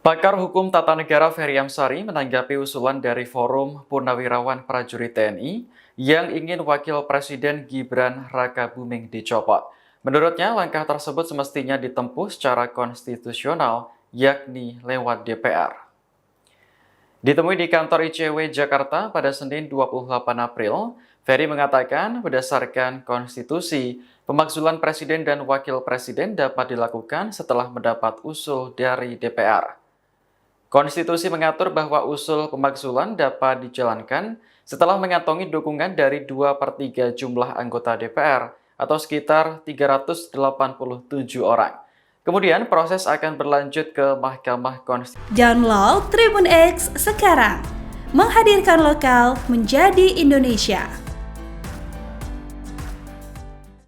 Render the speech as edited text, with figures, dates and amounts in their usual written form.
Pakar Hukum Tata Negara Ferry Amsari menanggapi usulan dari Forum Purnawirawan Prajurit TNI yang ingin Wakil Presiden Gibran Rakabuming dicopot. Menurutnya, langkah tersebut semestinya ditempuh secara konstitusional, yakni lewat DPR. Ditemui di kantor ICW Jakarta pada Senin 28 April, Ferry mengatakan berdasarkan konstitusi, pemakzulan Presiden dan Wakil Presiden dapat dilakukan setelah mendapat usul dari DPR. Konstitusi mengatur bahwa usul pemakzulan dapat dijalankan setelah mengantongi dukungan dari 2/3 jumlah anggota DPR atau sekitar 387 orang. Kemudian proses akan berlanjut ke Mahkamah Konstitusi. Download Tribun X sekarang, menghadirkan lokal menjadi Indonesia.